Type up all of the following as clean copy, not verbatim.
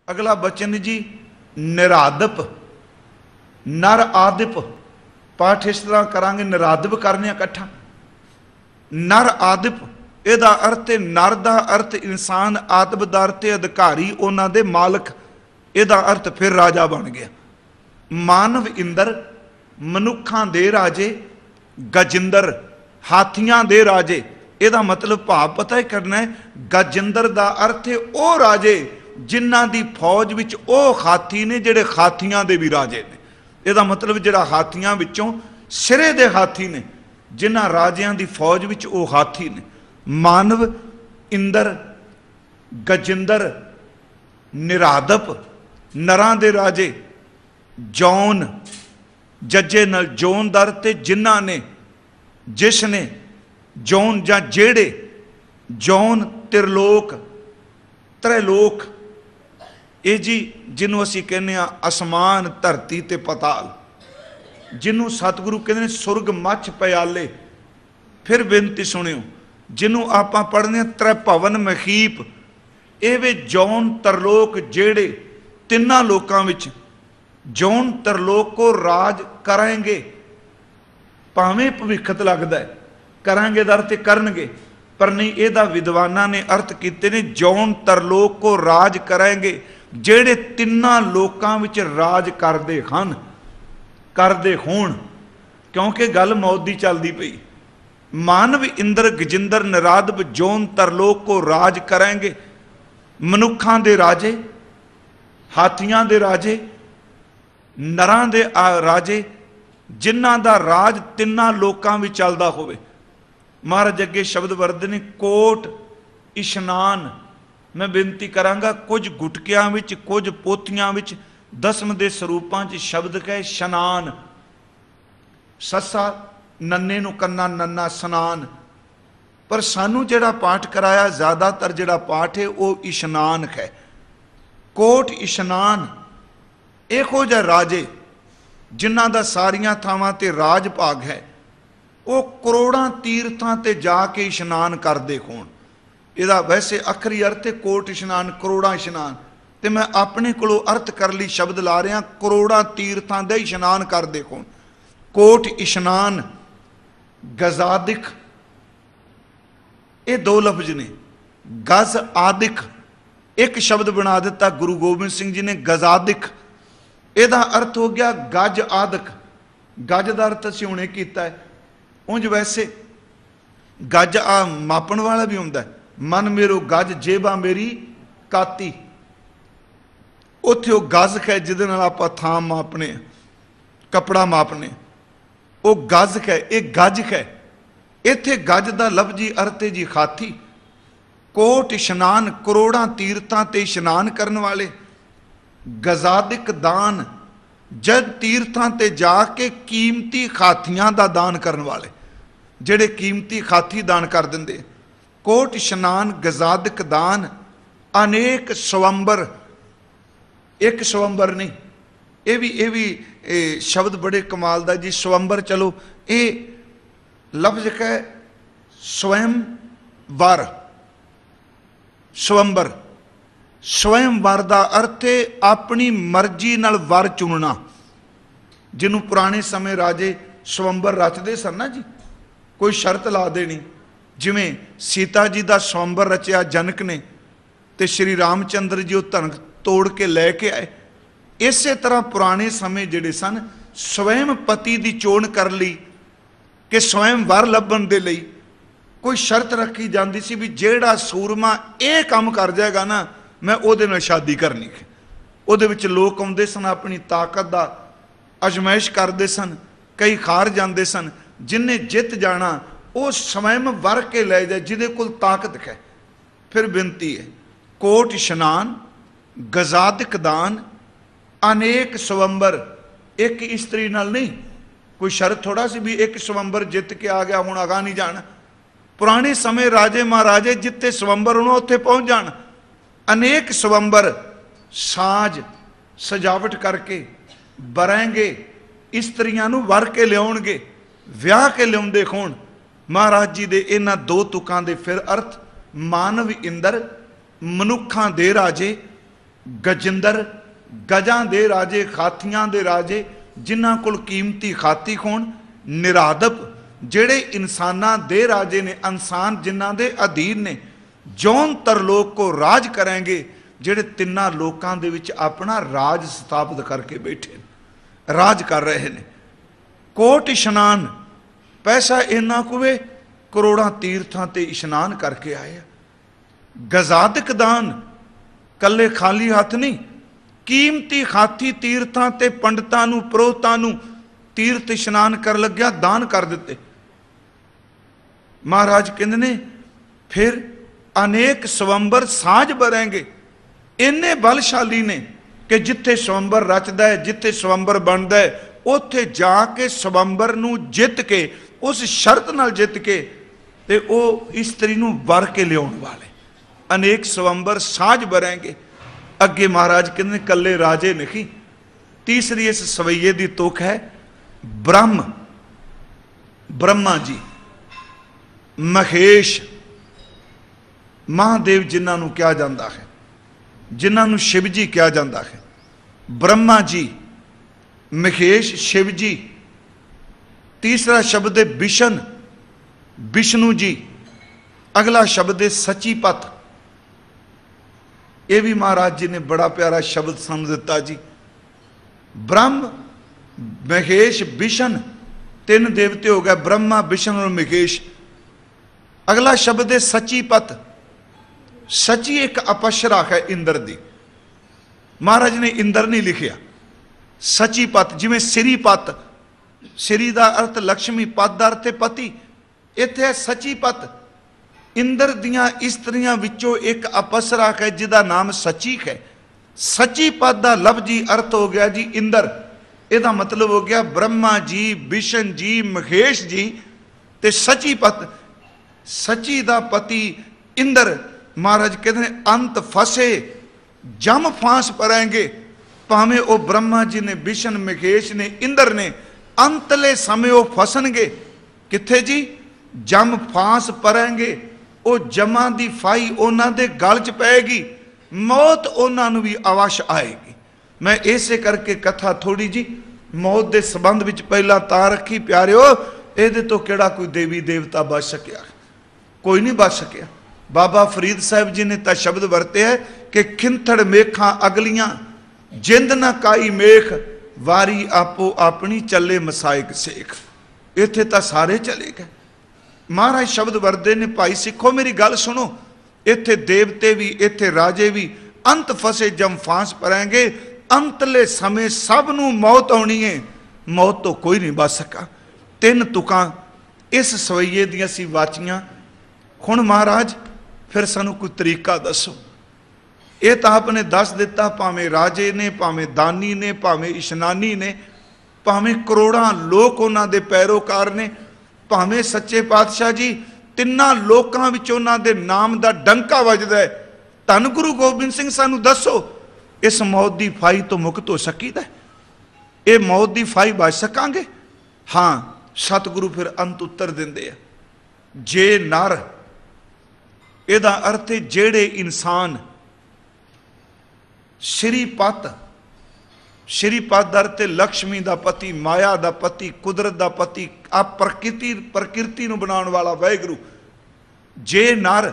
अगला बचन जी निरादप नर आदिप। पाठ इस तरह करांगे, निरादप करने इकट्ठा। नर आदिप इहदा अर्थ है, नर दा अर्थ इंसान, आदब दा अर्थ अधिकारी, उन्हां दे मालक। इहदा अर्थ फिर राजा बन गया। मानव इंद्र मनुखां दे राजे, गजिंदर हाथियां दे राजे। इहदा मतलब भाव पता ही करना है, गजिंदर दा अर्थ है वो राजे जिन्हां दी फौज विच वो हाथी ने जिहड़े हाथियां दे भी राजे ने। इहदा मतलब जिहड़ा हाथियां विचों सिरे दे हाथी ने, जिन्हां राजियां दी फौज विच वो हाथी ने। मानव इंद्र गजिंदर निरादप नरां दे राजे, जौन जजे नल जौन दर ते जिन्हां ने, जिसने, जौन जां जेड़े, जौन त्रिलोक त्रैलोक। ये जी जिन्हों असी कहने आसमान धरती ते पताल, जिन्हों सतगुरु कहते सुरग मछ प्याले। फिर बेनती सुनियो, जिन्हों आपां पढ़ने त्रिभवन मखीप। ये वे जौन तरलोक जेड़े तिन्ना लोकां विच, जौन तरलोक को राज करेंगे। भावें भविखत लगता है करांगे दर ते करनगे, पर नहीं, इहदा विद्वानां ने अर्थ कीते ने जौन तरलोक को राज करेंगे, जेड़े तिन्ना लोकां विच राज करदे हन, करदे होण। क्योंकि गल मौत दी चलदी पई। मानव इंद्र गजिंदर निरादप जौन तरलोक को राज करेंगे। मनुखां दे राजे, हाथियां दे राजे, नरां दे राजे, जिन्हां दा राज तिन्ना लोकां विच चलदा होवे। महाराज अगे शब्द वरदे ने कोट इशनान। मैं बेनती करांगा, कुछ गुटकियां विच, कुछ पोथियां विच दसम दे स्वरूपां च शब्द कहे शनान। ससा नन्ने नूं कन्ना नन्ना स्नान। पर सानू जिहड़ा पाठ कराया ज़्यादातर जिहड़ा पाठ है वो इशनान है। कोट इशनान इहो जिहा राजे जिन्हां दा सारियां थावां ते राज भाग है, वो करोड़ां तीर्थां ते जाके इशनान करदे होण। इहदा वैसे अखरी अर्थ है कोट इशनान, करोड़ां इशनान। ते मैं अपने कोलों अर्थ कर लई शब्द ला रहा, करोड़ां तीर्थां दे इशनान करदे होण। कोट इशनान गजादिक, ये दो लफ्ज ने। गज आदिक एक शब्द बना दिता गुरु गोबिंद सिंह जी ने, गजादिक। इहदा अर्थ हो गया गज आदिक। गज का अर्थ असीं हुणे कीता है। उंज वैसे गज आ मापण वाला भी हुंदा है, मन मेरो गज जेबा मेरी काती। उत्थे वो गज है जिहदे नाल आपां थां मापने, कपड़ा मापने, वो गज है, ये गज है। इत्थे गज का लफ्जी अर्थ है जी हाथी। कोट इशनान करोड़ां तीर्थां ते इशनान करन वाले। गजादिक दान जद तीर्थां ते जाके कीमती हाथियां दा दान करन वाले, जेड़े कीमती हाथी दान कर दिंदे। कोट इशनान गजादिक दान अनेक स्वंबर। एक स्वंबर नहीं, ये भी शब्द बड़े कमाल दा जी। स्वंबर चलो ये लफ्ज है स्वयं वर। स्वंबर स्वयं वर का अर्थ है अपनी मर्जी नाल वर चुनना। जिन्हों पुराने समय राजे स्वंबर रचते सन ना जी, कोई शर्त ला देनी। जिमें सीता जी का स्वंबर रचिया जनक ने, तो श्री रामचंद्र जी वो धन तोड़ के लैके आए। इस तरह पुराने समय जिहड़े सन स्वयं पति की चोण कर ली कि स्वयं वर लभण दे लई कोई शर्त रखी जाती सी भी जेड़ा सूरमा ये काम कर जाएगा ना, मैं उहदे नाल शादी करनी है। उहदे विच लोग आउंदे सन, अपनी ताकत का अजमाइश करते सन, कई हार जाते सन। जिन्हें जित जाना वो स्वयं वर के लै जाए जिहदे कोल ताकत है। फिर बेनती है कोट इशनान गजादिक दान अनेक स्वंबर। एक इस्त्री नाल नहीं, कोई शर्त थोड़ा सी भी एक स्वंबर जित के आ गया हुण अगा नहीं जाना। पुराने समय राजे महाराजे जिते स्वंबर होना उत्थे पहुँच जान। अनेक स्वंबर साज सजावट करके बरेंगे इस्त्रियां नूं वर के लियाउणगे, विआह के लियाउंदे होण। महाराज जी दे इन्हां दो तुकां दे फिर अर्थ मानव इंद्र मनुखां दे राजे गजिंदर गजां दे राजे, खाथियां दे राजे, जिन्हां कोल कीमती खाती होण। निरादप जेड़े इंसानां दे राजे ने, इंसान जिन्हां दे अधीन ने। जौन तरलोक को राज करेंगे, जेड़े तिन्ना लोकां दे विच अपना राज स्थापित करके बैठे, राज कर रहे ने। कोट इशनान, पैसा इन्ना कुवे करोड़ां तीर्थां ते इशनान करके आए। गजादक दान, कल्ले खाली हथ नहीं, कीमती हाथी तीर्थां ते पंडितां नूं, पुरोहितां नूं तीर्थ इशनान कर लग्या दान कर दिते। महाराज कहंदे ने फिर अनेक स्वंबर साझ बरेंगे। इन्ने बलशाली ने कि जिथे स्वंबर रचदा है, जिथे स्वंबर बनदा है, उत्थे जाके स्वंबर नूं जित के, उस शर्त नाल जित के ते ओ इस्त्री नूं वर के लियाउण वाले। अनेक स्वंबर साझ बरेंगे। अगे महाराज कहंदे कल्ले राजे नहीं। तीसरी इस सवैये दी तुक है ब्रह्म, ब्रह्मा जी, महेश, महादेव जिन्हां नूं कहा जाता है, जिन्हां नूं शिव जी कहा जाता है। ब्रह्मा जी, महेश, शिव जी। तीसरा शब्द है विशन, विष्णु जी। अगला शब्द है सचीपत। यह भी महाराज जी ने बड़ा प्यारा शब्द समझ दिता जी। ब्रह्म, महेश, विशन, तीन देवते हो गए, ब्रह्मा, विष्णु और महेश। अगला शब्द है सचीपत। सची एक अपशरा है इंद्र दी। महाराज ने इंद्र नहीं लिखिया। सचीपत जिवें सिरीपत, सिरी का अर्थ लक्ष्मी, पद का अर्थ पति। इत्थे सचीपत, इंद्र दियां इस्त्रियां विचों एक अपसरा है जिदा नाम सची है। सचीपत का लफ्जी अर्थ हो गया जी इंद्र। ਇਹਦਾ मतलब हो गया ब्रह्मा जी, विष्णु जी, महेश जी ते सचीपत। सची दा पति इंद्र। महाराज कहते हैं अंत फसे जम फांस परेंगे। भावें वो ब्रह्मा जी ने, विष्णु, महेश ने, इंद्र ने, अंतले समय वो फसनगे किथे जी? जम फांस परेंगे। वो जमा दी फाई उन्हां दे गल च पैगी, मौत उन्हां नूं भी अवश आएगी। मैं इसे करके कथा थोड़ी जी मौत के संबंध में पहला तां रखी प्यारिओ, ये तो केड़ा कोई देवी देवता बच सकिया? कोई नहीं बच सकिया। बाबा फरीद साहब जी ने तो शब्द वरते है कि खिंथड़ मेखा अगलियां, जिंद न काई मेख, वारी आपो अपनी चले मसाइक सेख। इत्थे तो सारे चले गए। महाराज शब्द वरते ने, भाई सिखो मेरी गल सुनो, इत्थे देवते भी, इत्थे राजे भी। अंत फसे जम फांस परेंगे। अंतले समय सब नूं मौत आनी है, मौत तो कोई नहीं बच सका। तीन तुकां इस सवैये दी असीं वाचियां। हुण महाराज फिर सानू कोई तरीका दसो। ये तो आपने दस दिता, भावें राजे ने, भावें दानी ने, भावें इशनानी ने, भावें करोड़ां लोक उन्हां दे पैरोकार ने, भावें सच्चे पातशाह जी तिन्नां लोकां विच उन्हां दे नाम दा डंका वजदा है। धन गुरु गोबिंद सिंह सानू दसो, इस मौत की फाई तो मुक्त हो सकीदा है? ये मौत की फाई बच सकांगे? हाँ, सतगुरु फिर अंत उत्तर देंदे आ। जे नर, इहदा अर्थ है जेड़े इंसान। श्रीपत, श्रीपत का अर्थ है लक्ष्मी का पति, माया का पति, कुदरत का पति, आ प्रकृति नूं बनाउण वाला वाहिगुरु। जे नर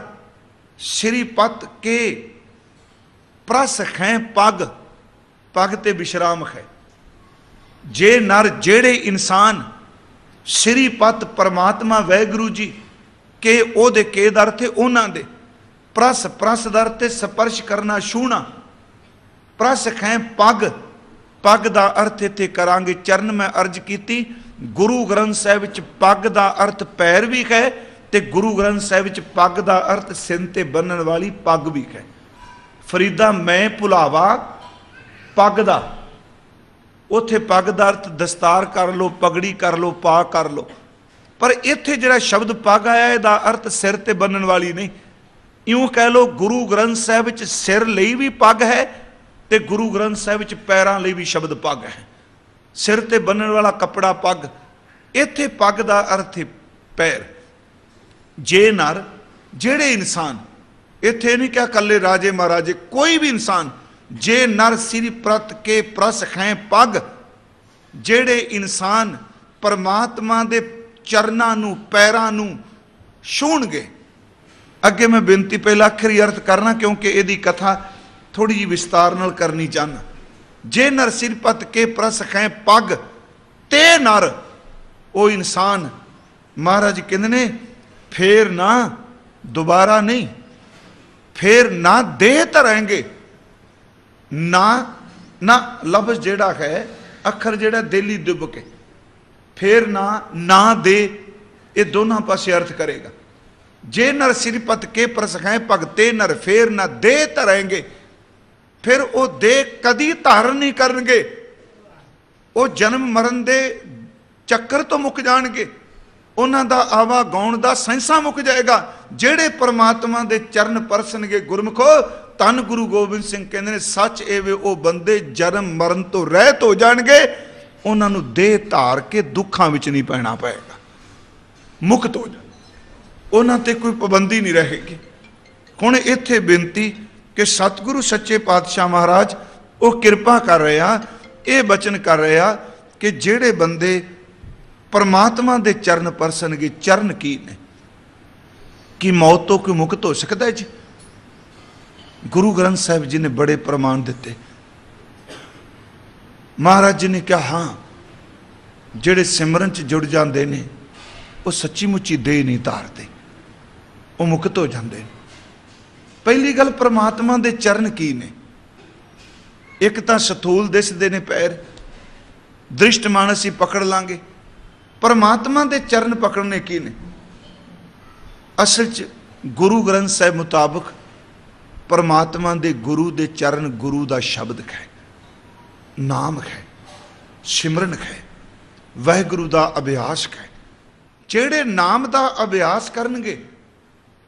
श्रीपत के प्रस है पग, पग ते विश्राम है। जे नर जेड़े इंसान श्रीपत परमात्मा वाहिगुरु जी के ओदे के दर थे उन्हां दे। प्रस, प्रस दर ते स्पर्श करना, छूना। प्रस है पग, पग का अर्थ इत्थे करांगे चरण में अर्ज की। गुरु ग्रंथ साहिब विच पग का अर्थ पैर भी है, ते गुरु ग्रंथ साहिब विच पग का अर्थ सिर ते बन्नण वाली पग भी है। फरीदा मैं भुलावा पग दा, उत्थे पग दा अर्थ दस्तार कर लो, पगड़ी कर लो, पा कर लो। पर इत्थे जिहड़ा शब्द पग आया इहदा अर्थ सिर ते बन्नण वाली नहीं। इउं कह लो गुरु ग्रंथ साहिब विच सिर लई भी पग है, ते गुरु ग्रंथ साहिब विच पैरां लई भी शब्द पग है। सिर ते बन्नण वाला कपड़ा पग, इत्थे पग दा अर्थ है पैर। जे नर जेड़े इंसान, इत्थे नहीं क्या कल्ले राजे महाराजे, कोई भी इंसान जे नर सिर प्रत के प्रस खैं पग, जेड़े इंसान परमात्मा दे चरनां नूं पैरां नूं छूणगे। अगे मैं बेनती पहला आखिरी अर्थ करना क्योंकि इहदी कथा थोड़ी जी विस्तार नाल करनी चाहना। जे नर सिर पत के प्रस खैं पग, ते नर वो इंसान, महाराज कहते ने फिर ना दोबारा नहीं, फिर ना देह धरेंगे ना ना लफ्ज जेड़ा है अखर जेड़ा दिली दुब के फिर ना दे, ये दोनों पासे अर्थ करेगा। जे नर सिर पत के प्रसखें भगते नर फेर ना दे धरेंगे, फिर वो दे कदी धारण नहीं करनगे, वो जन्म मरण दे चक्कर तो मुक जाणगे, उन्हां दा आवा गाउण दा सेंसा मुक जाएगा। जेड़े परमात्मा दे चरण परसनगे गुरमुखो, धन गुरु गोबिंद सिंह कहंदे ने सच एवे ओ बंदे जन्म मरण तो रहत हो जाणगे, उन्हां नूं देह धार के दुखां विच नहीं पैना पएगा, मुक्त हो जाए, उन्हां ते कोई पाबंदी नहीं रहेगी। हुण इत्थे बेनती कि सतगुरु सच्चे पातशाह महाराज वो किरपा कर रहे आ, ये बचन कर रहे आ कि जेड़े बंदे परमात्मा दे चरण परसनगे, चरण की ने कि मौत तो कोई मुक्त हो सकता है जी? गुरु ग्रंथ साहिब जी ने बड़े प्रमाण दिते। महाराज जी ने कहा हाँ, जेड़े सिमरन च जुड़ जाते ने वो सच्ची मुच्ची देह नहीं धारते, वो मुक्त हो जाते हैं। पहली गल परमात्मा दे चरण की ने, एक तो सथूल दिसदे ने पैर, दृष्ट मानस ही पकड़ लांगे, परमात्मा दे चरण पकड़ने की ने। असल च गुरु ग्रंथ साहिब मुताबिक परमात्मा दे गुरु दे चरण गुरु दा शब्द है, नाम है, सिमरन है, वाहिगुरु दा अभ्यास है। जेड़े नाम दा अभ्यास करनगे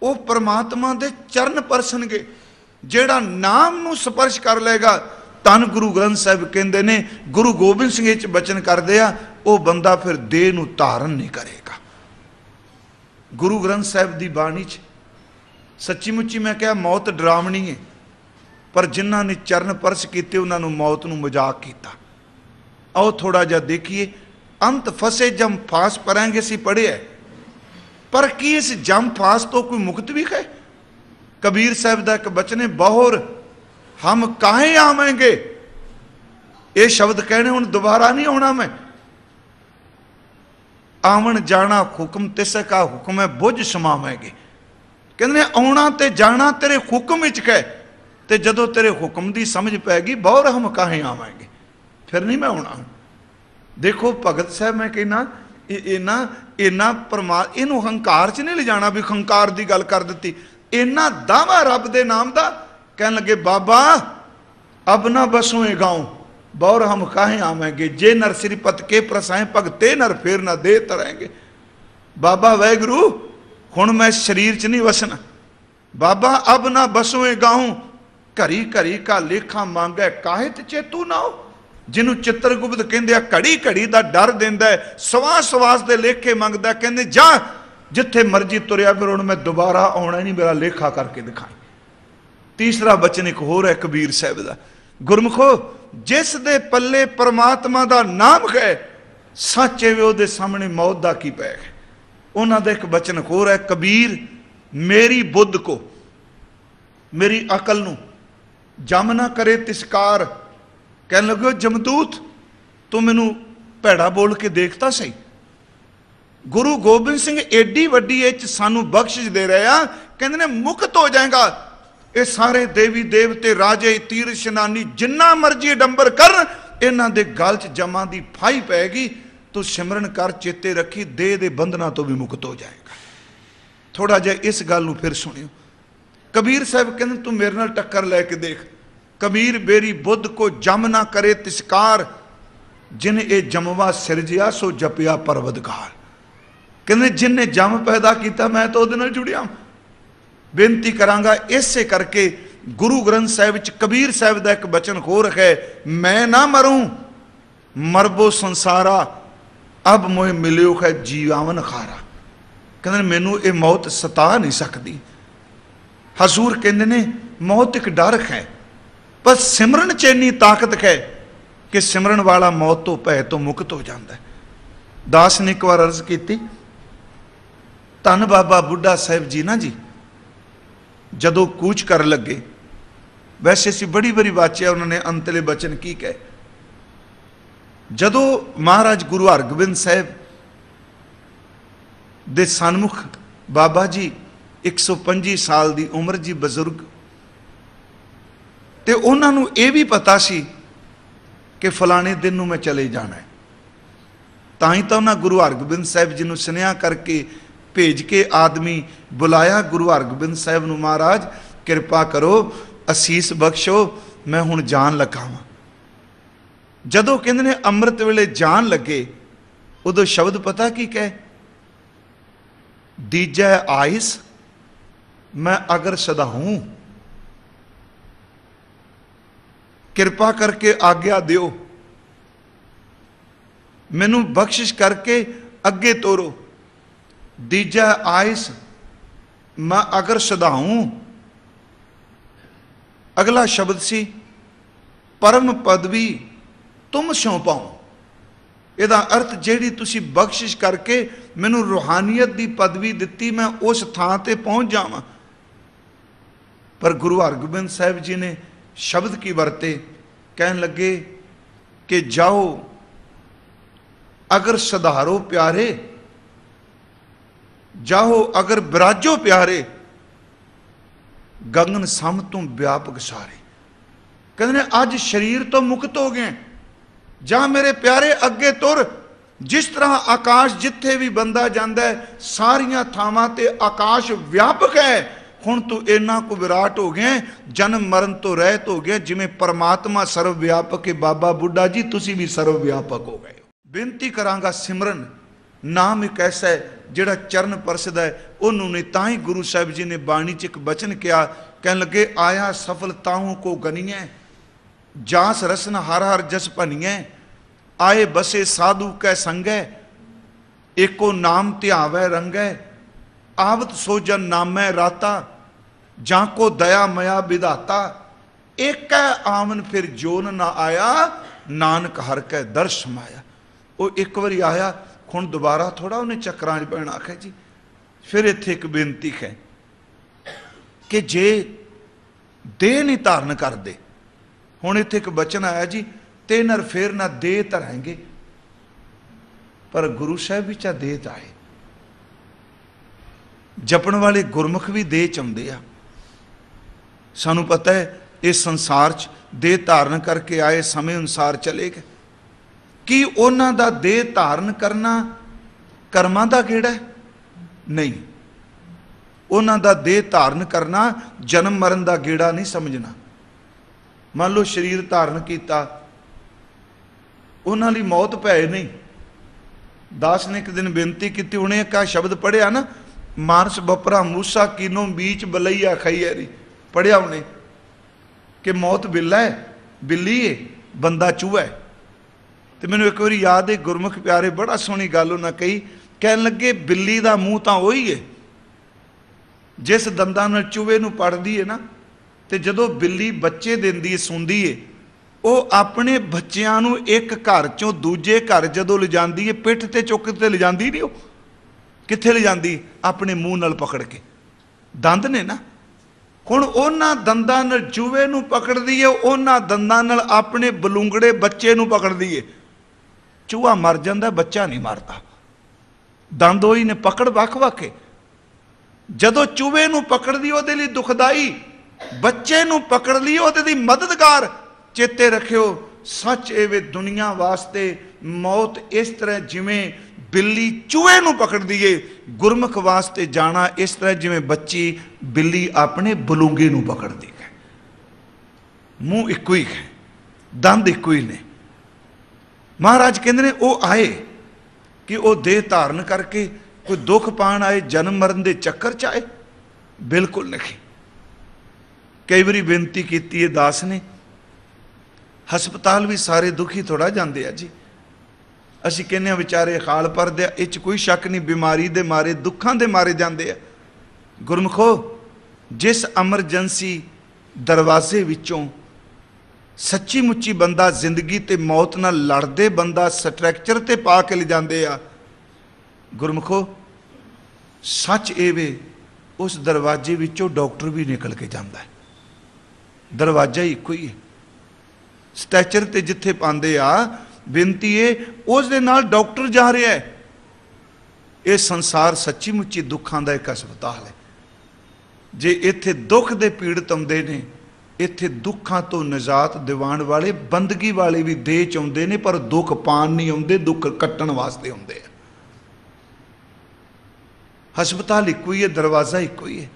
वो परमात्मा दे चरण परसनगे। जेड़ा नाम नूं स्पर्श कर लेगा, धन गुरु ग्रंथ साहिब कहंदे ने, गुरु गोबिंद सिंह इच बचन करदे आ, वो बंदा फिर देह नूं धारण नहीं करेगा। गुरु ग्रंथ साहिब दी बाणी च सच्ची मुच्ची मैं कहा मौत डरावनी है, पर जिन्हां ने चरण परस कीते उन्हां नूं मौत नूं मजाक कीता। आओ थोड़ा जा देखिए, अंत फसे जम फास परांगे सी पढ़िया, पर की इस जम फास तो कोई मुक्त भी है? कबीर साहब का एक बचन है, बहुर हम काहे आवेंगे, ये शब्द कहने हुण दोबारा नहीं आना। मैं आवन जाना हुक्म तिस का हुक्म है बुझ समावेंगे। कहते आना ते जाना तेरे हुक्म विच है, ते जदों तेरे हुक्म की समझ पैगी बहुर हम काहे आवेंगे, फिर नहीं मैं आना। देखो भगत साहब मैं कहना इन्ना इन्ना इनू हंकार च नहीं ले जाना भी हंकार की गल कर दी। इन्ना दावा रब दे नाम दा, कह लगे बाबा अब ना बसोए गाँव बौर हम काहे आवेंगे, जे नर सिर पत के प्रसाएं भगते नर फिर ना दे तरेंगे। बाबा वाहिगुरु हुण मैं शरीर च नहीं वसना, बाबा अब ना बसोए गाँव घरी घरी का लेखा मांगे काहे ते चेतू ना हो। जिन्हों चित्रगुप्त कहते घड़ी घड़ी का डर देंदा है, सवास सवास के लेखे मंगदा, कहते जा जिथे मर्जी तुरिया फिर हुण मैं दोबारा आना नहीं, मेरा लेखा करके दिखाई। तीसरा वचन एक होर है कबीर साहब का, गुरमुखो जिस दे पल्ले परमात्मा का नाम है सच है वो सामने मौत का की पै है। उन्हों का एक वचन होर है, कबीर मेरी बुद्ध को मेरी अकल नूं जम ना करे तिसकार। कह लगे जमदूत तू मैनू भैड़ा बोल के देखता सही। गुरु गोबिंद सिंह एडी वड्डी सानू बख्शिश दे रहे हैं, कहते ने मुक्त हो जाएगा। ये सारे देवी देवते राजे तीर शनानी जिन्ना मर्जी डंबर कर, इन्हां दे गल च जमां दी फाई पैगी। तू सिमरन कर, चेते रखी देह दे बंधना तो भी मुक्त हो जाएगा। थोड़ा जिहा इस गल नूं फिर सुनियो। कबीर साहब कहते तू मेरे नाल टक्कर लैके देख, कबीर बेरी बुद्ध को जम ना करे तिसकार, जिन ए जमवा सिरजिया सो जपिया परवदगार। कहते जिन्हें जम पैदा किया मैं तो उहदे नाल जुड़िया। बेनती करांगा इसे करके गुरु ग्रंथ साहिब च कबीर साहब का एक बचन होर है, मैं ना मरूं मरबो संसारा अब मोए मिलियो है जीवावन खारा। कहते मैनू ये मौत सता नहीं सकती। हजूर कहते ने मौत एक डर है, पर सिमरन च इन्नी ताकत है कि सिमरन वाला मौत तो भय तो मुक्त हो जाता है। दास ने एक बार अर्ज की, धन बाबा बुढ़ा साहिब जी ना जी जदों कूच कर लगे, वैसे असीं बड़ी बड़ी वाचिया उन्होंने अंतले बचन की कहे, जदों महाराज गुरु हरगोबिंद साहिब दे सन्मुख बाबा जी 125 साल की उम्र जी बजुर्ग, तो उन्होंने ये भी पता सी कि फलाने दिन में चले जाना है, ताही तो उन्होंने गुरु हरगोबिंद साहिब जी को सुनिया करके भेज के आदमी बुलाया गुरु हरगोबिंद साहिब नूं, महाराज कृपा करो असीस बख्शो मैं हुण जान लगा वां। जदों कहंदे ने अमृत वेले जान लगे, उदों शब्द पता की कहे, दीजै आइस मैं अगर सदाहूं, कृपा करके आग्ञा दियो, मैनू बख्शिश करके अगे तोरो। दीजा आइस मैं अगर सदाहूं, अगला शब्द सी परम पदवी तुम स्यों पाऊं। इहदा अर्थ जेड़ी तुसी बख्शिश करके मैनू रूहानियत की पदवी दिती, मैं उस थां ते पहुंच जावां। पर गुरु हरगोबिंद साहिब जी ने शब्द की वरते, कहन लगे कि जाओ अगर सधारो प्यारे, जाओ अगर बिराजो प्यारे, गगन सम तुम व्यापक सारे। कहते अज शरीर तो मुक्त हो गए, जा मेरे प्यारे अगे तुर। जिस तरह आकाश जिथे भी बंदा जाता है सारिया थावां ते आकाश व्यापक है, हुण तू इन्ना को विराट हो गया, जन्म मरण तो रहत हो गया, जिमें परमात्मा सर्वव्यापक है। बाबा बुढ़ा जी तुसी भी सर्वव्यापक हो गए। बेनती करांगा सिमरन नाम एक ऐसा है जिहड़ा चरण परसद है, उन्होंने ताही गुरु साहिब जी ने बाणी च एक बचन किया, कहन लगे आया सफलताओं को गनिए, जास रसन हर हर जस भनिए, आए बसे साधु कै संगै, एको नाम ध्यावै रंगै, आवत सोजन नामै राता, जाको दया मया विधाता, एक आवन फिर जोन ना आया, नानक हर कै दर्श माया। वो एक बारी आया, हुण दोबारा थोड़ा उन्हें चक्रां च पैना आखे जी। फिर इत्थे एक बेनती है कि जे देह नहीं धारण करते, हुण इत्थे एक बचन आया जी, ते नर फिर ना देह धरांगे, पर गुरु साहिब भी चा देह च आए। जपण वाले गुरमुख भी देह च आउंदे आ। सानू पता है इस संसार च देह धारण करके आए, समय अनुसार चले गए। कि उन्हां दा देह धारण करना कर्मां दा गेड़ा है? नहीं, उन्हां दा देह धारण करना जन्म मरण दा गेड़ा नहीं समझना। मान लो शरीर धारण किया, उन्हां लई मौत भै नहीं। दास ने एक दिन बेनती की, उन्हें एक शब्द पढ़िया ना, मानस बपरा मूसा कीनो बीच बलैया खैरी, पढ़िया उन्हें कि मौत बिल्ला है, बिल्ली है, बंदा चूहा है। तो मैनू एक बार याद है, गुरमुख प्यारे बड़ा सोहनी गल उन्हें कही, कह लगे बिल्ली का मूँह तो उ है जिस दंदां नाल चूहे नूं पड़दी है ना, तो जदों बिल्ली बच्चे देंदी है, सूंदी है, वो अपने बच्चों नूं एक घर चों दूजे घर जदों ले जांदी है, पिठ ते चुक के ले जांदी नहीं, वो कित्थे ले जांदी? अपने मूँह नाल पकड़ के। दंद ने ना, हुण उन्हां दंदां नाल चूहे नूं पकड़दी है, उन्हां दंदां नाल अपने बलूंगड़े बच्चे नूं पकड़दी है। चूहा मर जाता, बच्चा नहीं मरता। दंद ओही ने, पकड़ वख वख है। जदों चूहे नूं पकड़दी उहदे लई दुखदाई, बच्चे नूं पकड़ ली उहदे लई मददगार। चेते रखियो, सच एवे दुनिया वास्ते मौत इस तरह जिवें बिल्ली चूहे नूं पकड़दी है, गुरमुख वास्ते जाना इस तरह जिवें बच्ची बिल्ली अपने बलूंगे नूं पकड़दी है। मूँह इक्को ही है, दंद इक्को ही ने। महाराज कहते ने वो आए कि वो देह धारण करके कोई दुख पाण आए, जन्म मरण के चक्कर च आए? बिल्कुल नहीं। कई बारी बेनती की है दास ने, हस्पताल भी सारे दुखी थोड़ा जाते हैं जी। असी कहने विचारे खाल भरदे, इस कोई शक नहीं, बीमारी दे मारे दुखों के मारे जाते हैं। गुरमुखो, जिस एमरजेंसी दरवाजे विचों सच्ची मुच्ची बंदा जिंदगी ते मौत नाल लड़दे बंदा स्ट्रक्चर ते पा के ले जाते आ। गुरमुखो सच ये वे उस दरवाजे विचों डॉक्टर भी निकल के जाता है। दरवाजा ही इको ही है। स्टैचर ते जिथे पाते आ बेनती है उस दे नाल डॉक्टर जा रहा है। ये संसार सच्ची मुच्ची दुखों का एक अस्पताल है। जे इत्थे दुख दे पीड़ित आउंदे ने, इत्थे दुखों तो निजात दिवाण वाले बंदगी वाले भी देह च आउंदे ने, पर दुख पान नहीं आउंदे, दुख कट्टण वास्ते आउंदे आ। हस्पताल इको ही है, दरवाजा इको ही है।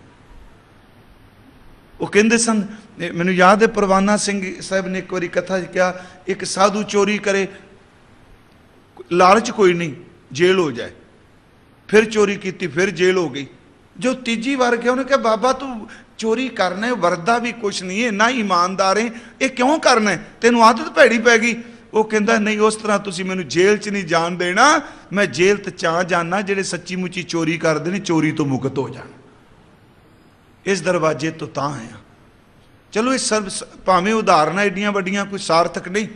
वो कहते सन, मैनूं याद है परवाना सिंह साहब ने एक बारी कथा कहा, एक साधु चोरी करे, लालच कोई नहीं, जेल हो जाए, फिर चोरी की, फिर जेल हो गई। जो तीजी बार गया उन्हें कहा बाबा तू चोरी करना है, वरदा भी कुछ नहीं है, ना ईमानदार है, ये क्यों करना है, तेनों आदत भैड़ी पै गई। वो कहता नहीं उस तरह तुसीं मैनूं जेल च नहीं जान देना, मैं जेल तो चाह जाना जिहड़े सच्ची मुच्ची चोरी करते हैं चोरी तो मुक्त हो जाण। इस दरवाजे तो तां है। चलो इस सर्व भावें उदाहरण एडियां वड्डियां कोई सार्थक नहीं,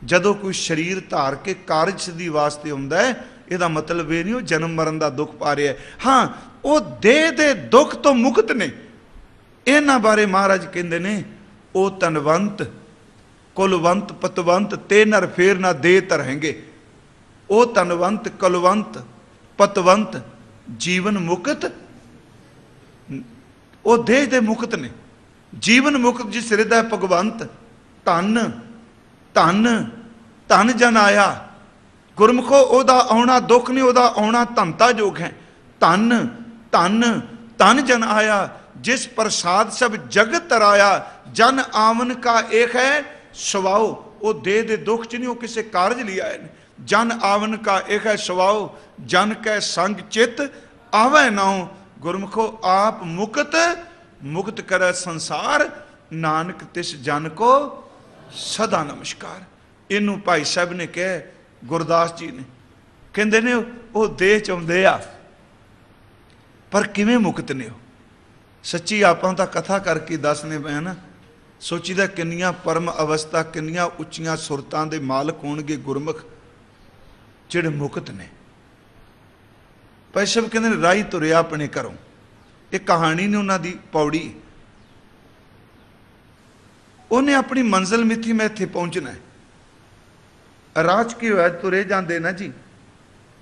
जदों कोई शरीर धार के कारज सिद्धि वास्ते आउंदा है, इहदा मतलब ये नहीं वो जन्म मरण का दुख पा रहा है। हाँ वो देह दे दुख तो मुक्त ने। इन्हां बारे महाराज कहंदे ने, ओ तनवंत कुलवंत पतवंत ते नर फेर ना दे तरहेंगे। ओ तनवंत कुलवंत पतवंत जीवन मुक्त, वो देह दे मुक्त ने। जीवन मुक्त जिस हृदय भगवंत, धन धन धन जन आया। गुरमुखो ओदा आउणा दुख नहीं, ओदा आउणा धनता जोग है। धन धन धन जन आया, जिस प्रसाद सब जगत तराया, जन आवन का एक है स्वभाव। वो देह दे दुख च नहीं, वो किसी कारज लिया है। जन आवन का एक है स्वभाव, जन कै संग चित आवे नाउ। गुरमुखो आप मुक्त मुक्त करे संसार, नानक तिस जन को सदा नमस्कार। इनू भाई साहब ने कहा, गुरदास जी ने कहते ने वो देह च आउंदे आ, पर किवें मुक्त ने। सच्ची आपां तां कथा करके दसने पे ना, सोचीदा किन्नियां परम अवस्था, किन्नियां उच्चियां सुरतां दे मालक होणगे गुरमुख जिहड़े मुक्त ने। भाई साहब कहते ने राही तुरिया अपने घरों, एक कहानी ने उन्हों की पौड़ी, उन्हें अपनी मंजिल मिथी, मैं इत्थे पहुंचना है। राह च की होया, तुरे जाते ना जी,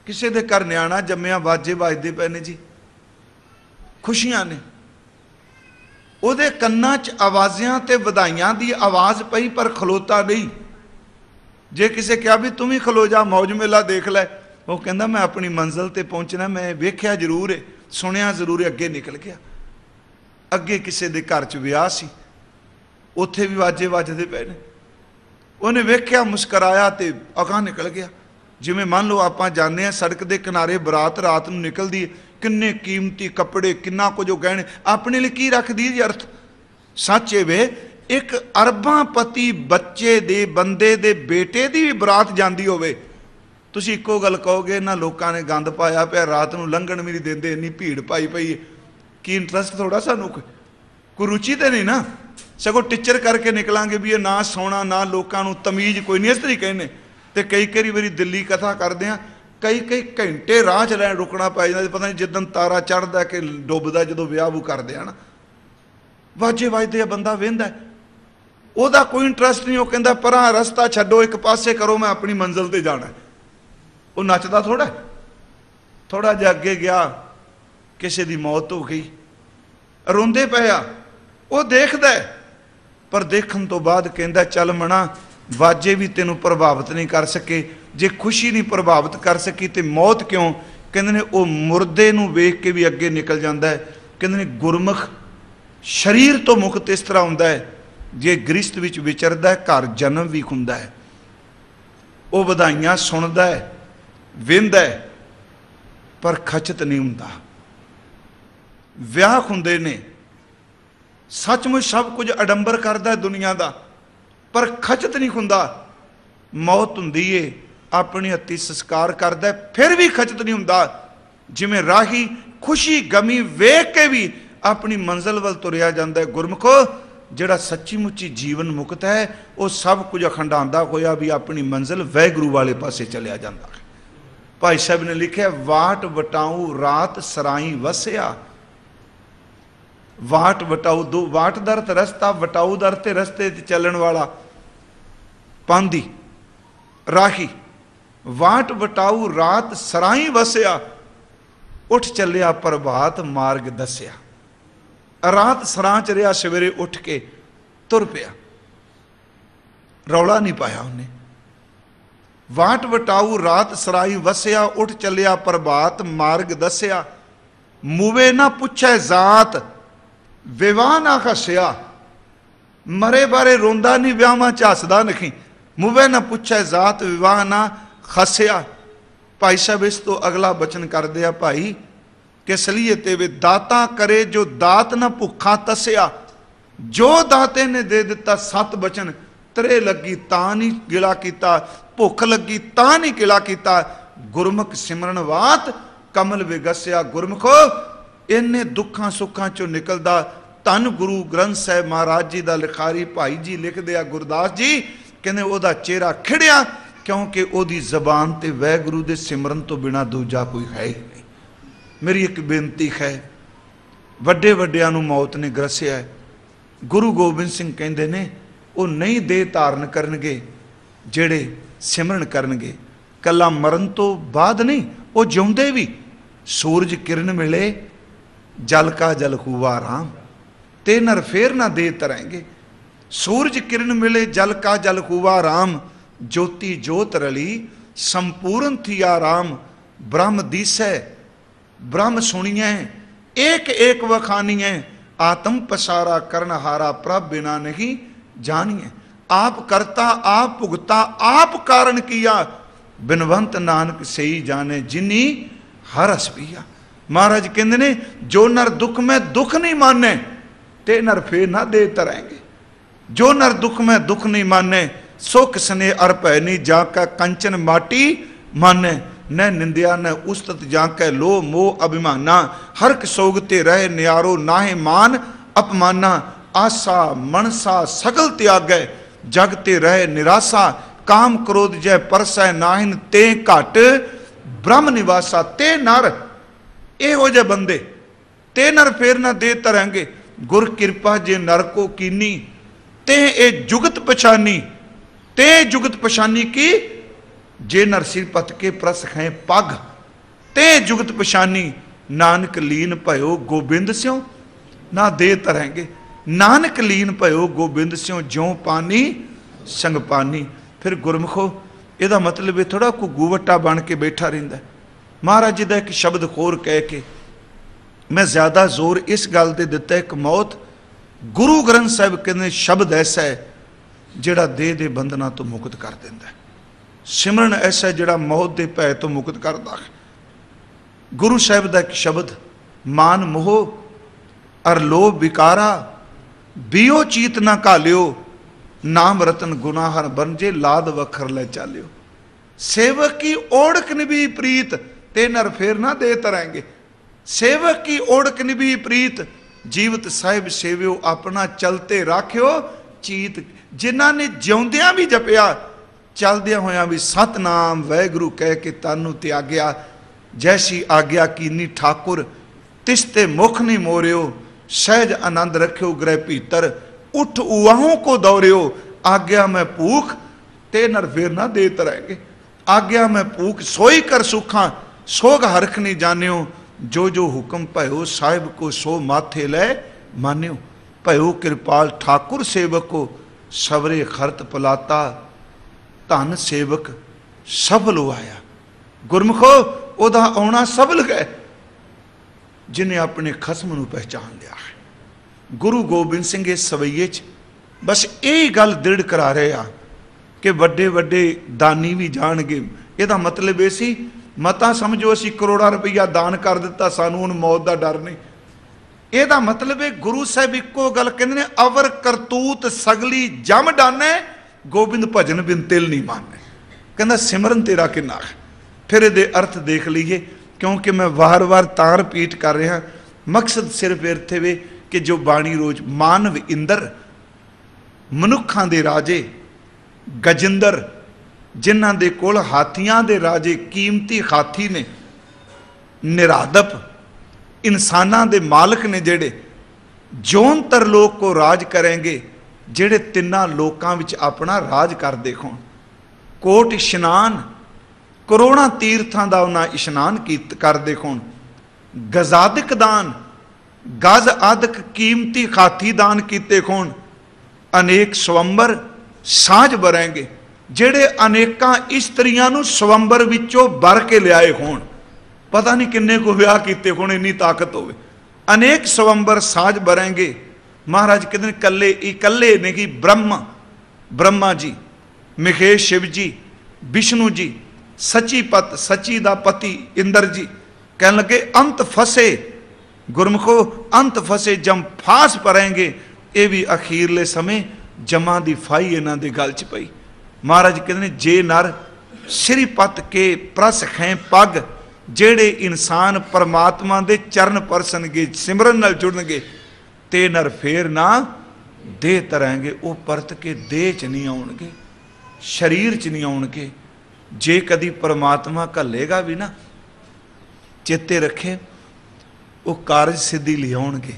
किसी के घर न्याणा जम्मिया, बाजे बजते पे ने जी, खुशियां ने। उहदे कन्नां च आवाज़ियां ते वधाइयां दी आवाज़ पई, पर खलोता नहीं। जे किसी कहा भी तुम ही खलो जा, मौज मेला देख लै, वो कहता मैं अपनी मंजिल ते पहुंचना, मैं वेख्या जरूर है, सुनिया जरूर है, अगे निकल गया। अगे किसी के घर च विआह सी, उत्थे भी वाजे वजदे पे ने, उन्हें वेख्या, मुस्कराया ते अगां निकल गया। जिवें मान लो आपां जाने आ सड़क के किनारे बरात रात नूं निकलदी है, किन्ने कीमती कपड़े, किन्ना कुछ गहने, अपने लिए की रखदी जी अर्थ। सच है वे, एक अरबां पति बच्चे दे बंदे दे बेटे दी भी बरात जांदी होवे, तुसीं इक्को गल कहोगे इन्हां लोकां ने गंद पाया पिया, रात नूं लंघण भी नहीं देंदे, इन्नी भीड़ पाई पई है, की इंटरस्ट थोड़ा सानूं कोई रुचि तो नहीं ना, सगों टिचर करके निकलांगे भी ये ना सोना ना लोकां नूं तमीज़ कोई नहीं, इस तरीके ने। तो कई वारी दिल्ली कथा करते हैं, कई घंटे राह च लैन रुकना पै जाता, पता नहीं जिदन तारा चढ़दा कि डुबदा, जो विआह वूह करते हैं ना, वाजे वजदे बंदा वेंदा, ओहदा कोई इंटरस्ट नहीं। वो कहता परां रस्ता छड्डो, एक पासे करो, मैं अपनी मंजिल ते जाना। वो नचदा थोड़ा जिहा अगे गया, किसी की मौत हो गई, रोंदे पे आ, वो देखदा है, पर देखण तो बाद कहता चल मना, वाजे भी तेनों प्रभावित नहीं कर सके, जे खुशी नहीं प्रभावित कर सकी तो मौत क्यों। कहते ने वो मुर्दे नूं वेख के भी अगे निकल जाता है। कहते ने गुरमुख शरीर तो मुक्त इस तरह हुंदा है, जे गृहस्थ विच विचरदा है, घर जन्म भी हुंदा है, वो वधाइयां सुनदा है, वेंदा है, पर खचत नहीं हुंदा। विआह हुंदे ने, सचमुच सब कुछ अडंबर करदा है दुनिया का, पर खचत नहीं हुंदा। मौत हुंदी है, अपनी हत्ती संस्कार करदा है, फिर भी खचत नहीं हुंदा। जिवें राही खुशी गमी वेख के भी अपनी मंजिल वल तुरिया जांदा है। गुरमुखो ਜਿਹੜਾ ਸੱਚੀ ਮੁੱਚੀ ਜੀਵਨ ਮੁਕਤ ਹੈ ਉਹ ਸਭ ਕੁਝ ਅਖੰਡਾਂਦਾ ਹੋਇਆ ਵੀ ਆਪਣੀ ਮੰਜ਼ਿਲ ਵੈਗੁਰੂ ਵਾਲੇ ਪਾਸੇ ਚਲਿਆ ਜਾਂਦਾ ਹੈ। ਭਾਈ ਸਾਹਿਬ ਨੇ ਲਿਖਿਆ, ਵਾਟ ਵਟਾਊ ਰਾਤ ਸਰਾਈ ਵਸਿਆ। ਵਾਟ ਵਟਾਊ, ਦੋ ਵਾਟ ਦਰ ਤੇ ਰਸਤਾ, ਵਟਾਊ ਦਰ ਤੇ ਰਸਤੇ ਤੇ ਚੱਲਣ ਵਾਲਾ ਪਾਂਦੀ ਰਾਹੀ। ਵਾਟ ਵਟਾਊ ਰਾਤ ਸਰਾਈ ਵਸਿਆ, ਉੱਠ ਚੱਲਿਆ ਪ੍ਰਭਾਤ ਮਾਰਗ ਦੱਸਿਆ। ਰਾਤ ਸਰਾਂ ਚ ਰਿਹਾ, ਸਵੇਰੇ ਉੱਠ ਕੇ ਤੁਰ ਪਿਆ, ਰੌਲਾ ਨਹੀਂ ਪਾਇਆ ਉਹਨੇ। ਵਾਟ ਵਟਾਊ ਰਾਤ ਸਰਾਈ ਵਸਿਆ, ਉੱਠ ਚੱਲਿਆ ਪ੍ਰਭਾਤ ਮਾਰਗ ਦੱਸਿਆ। ਮੂਵੇ ਨਾ ਪੁੱਛੇ ਜ਼ਾਤ ਵਿਵਾਹ ਨਾ ਖਸਿਆ। ਮਰੇ ਬਾਰੇ ਰੋਂਦਾ ਨਹੀਂ, ਵਿਆਹਾਂ ਚ ਹੱਸਦਾ ਨਹੀਂ। ਮੂਵੇ ਨਾ ਪੁੱਛੇ ਜ਼ਾਤ ਵਿਵਾਹ ਨਾ ਖਸਿਆ। ਭਾਈ ਸਾਹਿਬ ਇਸ ਤੋਂ ਅਗਲਾ ਬਚਨ ਕਰਦੇ ਆ, ਭਾਈ ਕਿ ਸਲੀਏ ਤੇ ਵੇ ਦਾਤਾ ਕਰੇ ਜੋ ਦਾਤ ਨਾ ਭੁੱਖਾ ਤਸਿਆ। ਜੋ ਦਾਤੇ ਨੇ ਦੇ ਦਿੱਤਾ ਸਤ ਬਚਨ, ਤਰੇ ਲੱਗੀ ਤਾਂ ਨਹੀਂ ਗਿਲਾ ਕੀਤਾ, ਭੁੱਖ ਲੱਗੀ ਤਾਂ ਨਹੀਂ ਗਿਲਾ ਕੀਤਾ। ਗੁਰਮੁਖ ਸਿਮਰਨ ਵਾਤ ਕਮਲ ਵਿਗਸਿਆ। ਗੁਰਮੁਖੋ ਇੰਨੇ ਦੁੱਖਾਂ ਸੁੱਖਾਂ ਚੋਂ ਨਿਕਲਦਾ। ਧੰਨ ਗੁਰੂ ਗ੍ਰੰਥ ਸਾਹਿਬ ਮਹਾਰਾਜ ਜੀ ਦਾ ਲਿਖਾਰੀ ਭਾਈ ਜੀ ਲਿਖਦੇ ਆ, ਗੁਰਦਾਸ ਜੀ ਕਹਿੰਦੇ ਉਹਦਾ ਚਿਹਰਾ ਖਿੜਿਆ, ਕਿਉਂਕਿ ਉਹਦੀ ਜ਼ਬਾਨ ਤੇ ਵਾਹਿਗੁਰੂ ਦੇ ਸਿਮਰਨ ਤੋਂ ਬਿਨਾ ਦੂਜਾ ਕੋਈ ਹੈ ਹੀ ਨਹੀਂ। ਮੇਰੀ ਇੱਕ ਬੇਨਤੀ ਹੈ, ਵੱਡੇ ਵੱਡਿਆਂ ਨੂੰ ਮੌਤ ਨੇ ਗਰਸਿਆ। ਗੁਰੂ ਗੋਬਿੰਦ ਸਿੰਘ ਕਹਿੰਦੇ ਨੇ ਉਹ ਨਹੀਂ ਦੇਹ ਧਾਰਨ ਕਰਨਗੇ ਜਿਹੜੇ ਸਿਮਰਨ ਕਰਨਗੇ, ਕੱਲਾ ਮਰਨ ਤੋਂ ਬਾਅਦ ਨਹੀਂ, ਉਹ ਜਿਉਂਦੇ ਵੀ। ਸੂਰਜ ਕਿਰਨ ਮਿਲੇ ਜਲ ਕਾ ਜਲ ਹੂਆ ਰਾਮ, ਤੇ ਨਰ ਫੇਰ ਨਾ ਦੇ ਤਰੈਂਗੇ। ਸੂਰਜ ਕਿਰਨ ਮਿਲੇ ਜਲ ਕਾ ਜਲ ਹੂਆ ਰਾਮ, ज्योति ज्योत रली संपूर्ण थी आराम। ब्रह्म दिसै ब्रह्म सुनिए, एक एक वखानिए। आत्म पसारा करनहारा प्रभ बिना नहीं जानिए। आप करता आप भुगता आप कारण किया, बिनवंत नानक सही जाने जिनी हर हस पिया। महाराज कहते ने जो नर दुख में दुख नहीं माने, ते नर फेर ना दे तरैंगे। जो नर दुख में दुख नहीं माने, सुख स्ने अरपै नहीं जाका कंचन माटी माने। न निंदिया न उस्तत जाके लो मोह अभिमाना, हरक सोगते रहे न्यारो नाहे मान अपमाना। आशा मनसा सगल त्यागै जगते रहे निराशा, काम क्रोध जय परसै नाहिन ते घट ब्रह्म निवासा। ते नर एहो जे बंदे, ते नर फेर ना दे तरंगे। गुर कृपा जे नर को कीनी, ते ए जुगत पछानी। ते जुगत पछानी की, जे नर सिर पत के प्रस हैं पग। ते जुगत पछानी नानक लीन भयो गोबिंद स्यों ना दे तरंगे। नानक लीन भयो गोबिंद स्यों ज्यों पानी संग पानी। फिर गुरमुखो ਇਹਦਾ मतलब ਇਹ थोड़ा को गुवट्टा बन के बैठा रहिंदा। महाराज जी का एक शब्द होर कह के मैं ज़्यादा जोर इस गल ते दिता, एक मौत गुरु ग्रंथ साहिब कहते शब्द ऐसा है ਜਿਹੜਾ ਦੇਹ ਦੇ ਬੰਧਨਾਂ ਤੋਂ ਮੁਕਤ ਕਰ ਦਿੰਦਾ। ਸਿਮਰਨ ਐਸਾ ਜਿਹੜਾ ਮੌਤ ਦੇ ਭੈ ਤੋਂ ਮੁਕਤ ਕਰਦਾ ਹੈ। ਗੁਰੂ ਸਾਹਿਬ ਦਾ ਇੱਕ ਸ਼ਬਦ, ਮਾਨ ਮੋਹ ਅਰ ਲੋਭ ਵਿਕਾਰਾ, ਬਿਓ ਚੀਤ ਨਾ ਘਾਲਿਓ, ਨਾਮ ਰਤਨ ਗੁਨਾਹਰ ਬਨ ਜੇ ਲਾਦ ਵਖਰ ਲੈ ਚਾਲਿਓ। ਸੇਵਕ ਕੀ ओढ़क निभी प्रीत, ते नर फेर ना दे तरंगे। सेवक की ओढ़क निभी प्रीत, जीवत साहिब सेवियो अपना चलते राखियो चीत। जिन्हां ने जिउंदियां भी जपिया, चलदियां होयां भी सतनाम वैगुरु कह के तानू त्याग्या। जैसी आग्या कीनी ठाकुर, तिसते मुख नहीं मोरियो। सहज आनंद रखियो ग्रह भीतर, उठ उआहों को दौड़ियो। आग्या में भूख, ते नर फेर ना दे तरंगे। आग्या में भूख सोई कर सुखा, सोग हरख नहीं जानियो। जो जो हुक्म भयो साहिब को सो माथे लै मानियो। भयो कृपाल ठाकुर सेवक को, सवरे खरत पलाता धन सेवक सफल आया। गुरमुखो ओदा आना सफल है जिन्हें अपने खसम नूं पहचान लिया है। गुरु गोबिंद सिंह इस सवैये च बस यही गल दृढ़ करा रहे आ कि वड्डे वड्डे दानी भी जाणगे। इहदा मतलब ये सी, मता समझो असीं करोड़ां रुपया दान कर दिता, सानूं हुण मौत दा डर नहीं। ਇਹਦਾ मतलब है गुरु साहब इको गल कहते हैं, अवर करतूत सगली जम डाने, गोबिंद भजन बिन तिल नहीं माने। कहता सिमरन तेरा किन्ना है। फिर ये अर्थ देख लीजिए, क्योंकि मैं वार वार तां रिपीट कर रहा, मकसद सिर्फ इत्थे वे कि जो बाणी रोज मानव इंदर मनुखां दे राजे गजिंदर, जिन्हां दे कोल हाथियां दे राजे कीमती हाथी ने, निरादप इंसानां दे मालक ने जेड़े जोन तरलोक को राज करेंगे, जेड़े तिन्ना लोकां विच अपना राज कर देखो। कोट इशनान करोड़ां तीर्थां दा उन्हां इशनान कर देखो। गजादिक दान गज आदक कीमती हाथी दान कीते खोन। अनेक स्वंबर साझ बरेंगे, जेड़े अनेकां इस्त्रियां नूं स्वंबर विचों बर के लियाए होण। पता नहीं किन्ने को विआह कीते होण, इन्नी ताकत होवे। अनेक स्वंबर साझ बरेंगे। महाराज कहते कल्ले इकल्ले ने कि ब्रह्मा जी, महेश शिव जी, विष्णु जी, सची पत सची दा पति इंद्र जी कह लगे अंत फसे गुरमुखो, अंत फसे जम फास परेंगे। ये भी अखीरले समय जमा की फाई इन्हां दे गल च पई। महाराज कहते जे नर श्री पत के प्रस खै पग, जेड़े इंसान परमात्मा दे चरण परसनगे, सिमरन नाल जुड़नगे, ते नर फेर ना देह तरंगे। वो परत के देह च नहीं आउणगे, शरीर च नहीं आउणगे। जे कदी परमात्मा घल्लेगा भी ना, चेते रखे वो कारज सिद्धि लियाउणगे।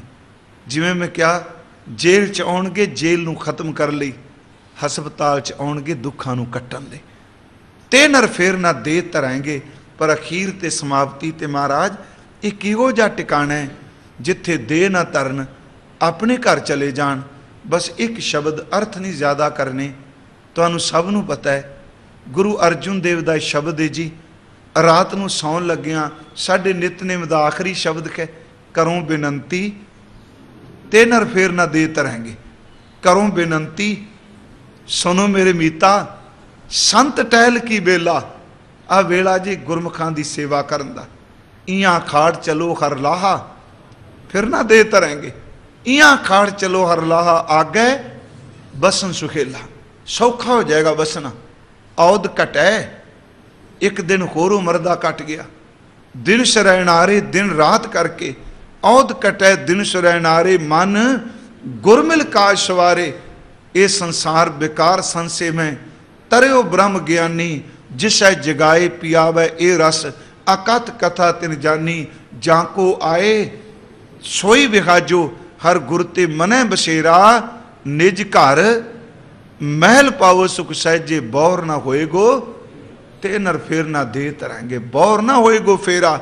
जिवें मैं क्या जेल च आउणगे, जेल नूं खत्म कर लई, हस्पताल च आउणगे दुखां नूं कट्टण लई। ते नर फेर ना देह धरांगे। पर अखीर ते समाप्ति ते महाराज ये किहो जिहा टिकाणा है जिथे देह ना धरन, अपने घर चले जान। बस एक शब्द अर्थ नहीं ज़्यादा करने, तुहानूं सब नूं पता है। गुरु अर्जुन देव दा शब्द है जी, रात नूं सौण लग्गियां साडे नितनेम दा आखिरी शब्द है, करों बेनंती ते नर फेर ना दे तरंगे। करों बेनंती सुनो मेरे मीता, संत टहल की बेला। आ वेला जी गुरमुखां दी सेवा करन दा। इयां खाड़ चलो हर लाहा, फिर ना दे तरंगे। इयां खाड़ चलो हर लाहा, आगे बसन सुखेला। सौखा हो जाएगा बसना। औद घटै, एक दिन होर उम्र दा कट गया। दिन शरैनारे दिन रात करके, औद घटै दिन शरैनारे, मन गुरमिल काज सवारे। ये संसार बेकार संसे में, तरयो ब्रह्म ज्ञानी, जिसै जगाए पियावै ए रस। अकथ कथा तिन जानी, जाको आए सोई विहाजो। हर गुर ते मनै बसेरा, निज घर महल पाओ सुख सहजे। बौर ना होएगो ते नर फेर ना दे तरंगे। बौर ना होएगो फेरा।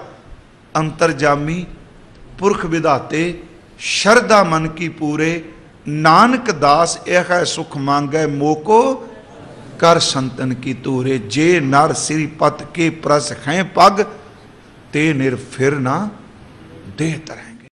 अंतरजामी पुरख विधाते, शरदा मन की पूरे। नानक दास यह सुख मांगै, मोको कर संतन की तूरे। जे नर श्री पत के प्रस हैं पग, ते निर फिर ना दे तरंगे।